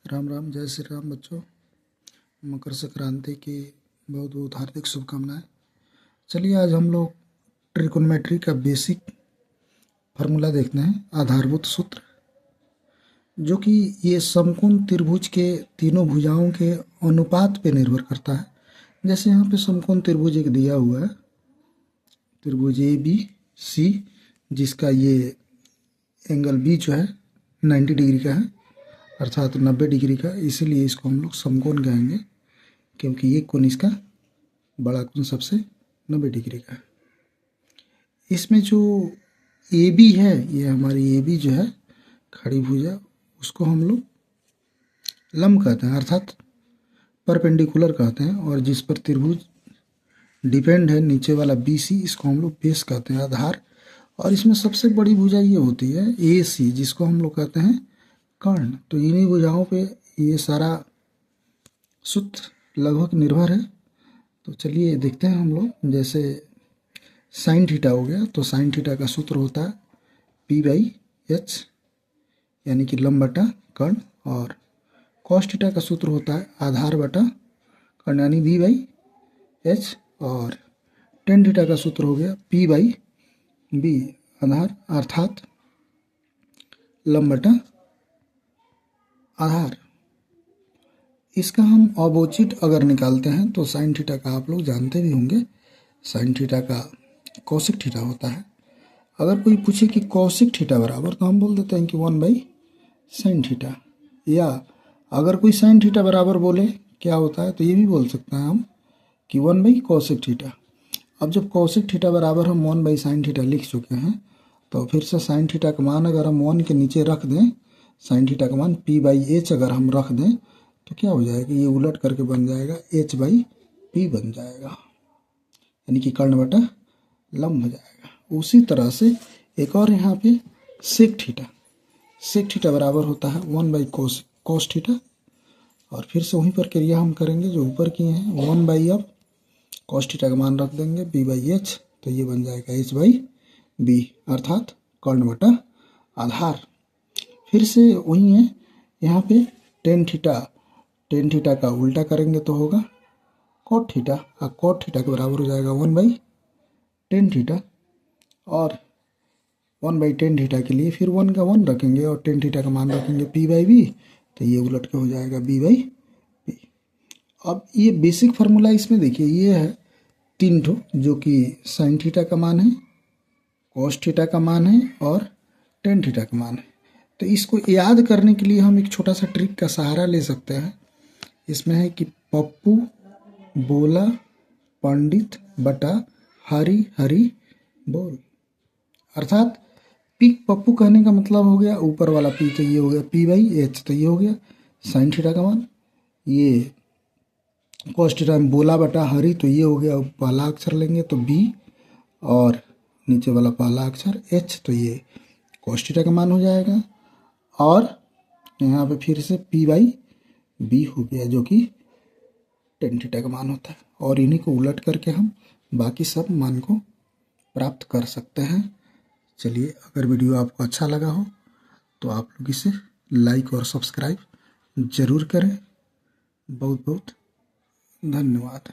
राम राम, जय श्री राम बच्चों। मकर संक्रांति की बहुत बहुत हार्दिक शुभकामनाएं। चलिए आज हम लोग ट्रिकोनोमेट्री का बेसिक फार्मूला देखते हैं, आधारभूत सूत्र, जो कि ये समकोण त्रिभुज के तीनों भुजाओं के अनुपात पे निर्भर करता है। जैसे यहाँ पे समकोण त्रिभुज एक दिया हुआ है, त्रिभुज ए बी सी, जिसका ये एंगल बी जो है 90 डिग्री का है, अर्थात 90 डिग्री का, इसीलिए इसको हम लोग समकोण कहेंगे, क्योंकि ये कोण इसका बड़ा कोण सबसे 90 डिग्री का है। इसमें जो ए बी है, ये हमारी ए बी जो है खड़ी भुजा, उसको हम लोग लंब कहते हैं, अर्थात परपेंडिकुलर कहते हैं, और जिस पर त्रिभुज डिपेंड है नीचे वाला बी सी, इसको हम लोग बेस कहते हैं, आधार। और इसमें सबसे बड़ी भुजा ये होती है ए सी, जिसको हम लोग कहते हैं कर्ण। तो इन्हीं भुजाओं पे ये सारा सूत्र लगभग निर्भर है। तो चलिए देखते हैं हम लोग। जैसे साइन थीटा हो गया, तो साइन थीटा का सूत्र होता है पी बाई एच, यानी कि लंब बटा कर्ण, और कॉस थीटा का सूत्र होता है आधार बटा कर्ण, यानी बी बाई एच, और टेन थीटा का सूत्र हो गया पी बाई बी, आधार अर्थात लंब बटा आधार। इसका हम अपोजिट अगर निकालते हैं तो साइन थीटा का आप लोग जानते भी होंगे, साइन थीटा का कौशिक थीटा होता है। अगर कोई पूछे कि कौशिक थीटा बराबर, तो हम बोल देते हैं कि 1/sin थीटा, या अगर कोई साइन थीटा बराबर बोले क्या होता है, तो ये भी बोल सकते हैं हम कि 1/cosec थीटा। अब जब कौशिक थीटा बराबर हम 1/sin थीटा लिख चुके हैं, तो फिर से साइन थीटा का मान अगर हम 1 के नीचे रख दें, साइन थीटा का मान p/h अगर हम रख दें, तो क्या हो जाएगा, ये उलट करके बन जाएगा h/p बन जाएगा, यानी कि कर्ण बटा लंब हो जाएगा। उसी तरह से एक और यहाँ पे सेक थीटा, सेक थीटा बराबर होता है 1/cos थीटा, और फिर से वहीं पर क्रिया हम करेंगे जो ऊपर किए हैं, 1 अब cos थीटा का मान रख देंगे b/h, तो ये बन जाएगा h/b, अर्थात कर्ण बटा आधार। फिर से वही है यहाँ पे टेन थीटा का उल्टा करेंगे तो होगा कॉट थीटा, और कॉट थीटा के बराबर हो जाएगा 1/tan थीटा, और 1/tan थीटा के लिए फिर 1 का 1 रखेंगे और tan थीटा का मान रखेंगे p/b, तो ये उलट के हो जाएगा b/p। अब ये बेसिक फार्मूला इसमें देखिए, ये है 3 ठो, जो कि साइन थीटा का मान है, कॉस थीटा का मान है, और tan थीटा का मान है। तो इसको याद करने के लिए हम एक छोटा सा ट्रिक का सहारा ले सकते हैं। इसमें है कि पप्पू बोला पंडित बटा हरी हरी बोल, अर्थात पिक पप्पू कहने का मतलब हो गया ऊपर वाला पी, तो ये हो गया p/h, तो ये हो गया साइन थीटा का मान। ये कॉस थीटा में बोला बटा हरी, तो ये हो गया पहला अक्षर लेंगे तो b, और नीचे वाला पहला अक्षर h, तो ये कॉस थीटा का मान हो जाएगा। और यहाँ पे फिर से p/b हो गया, जो कि tan थीटा का मान होता है, और इन्हीं को उलट करके हम बाकी सब मान को प्राप्त कर सकते हैं। चलिए, अगर वीडियो आपको अच्छा लगा हो तो आप लोग इसे लाइक और सब्सक्राइब ज़रूर करें। बहुत बहुत धन्यवाद।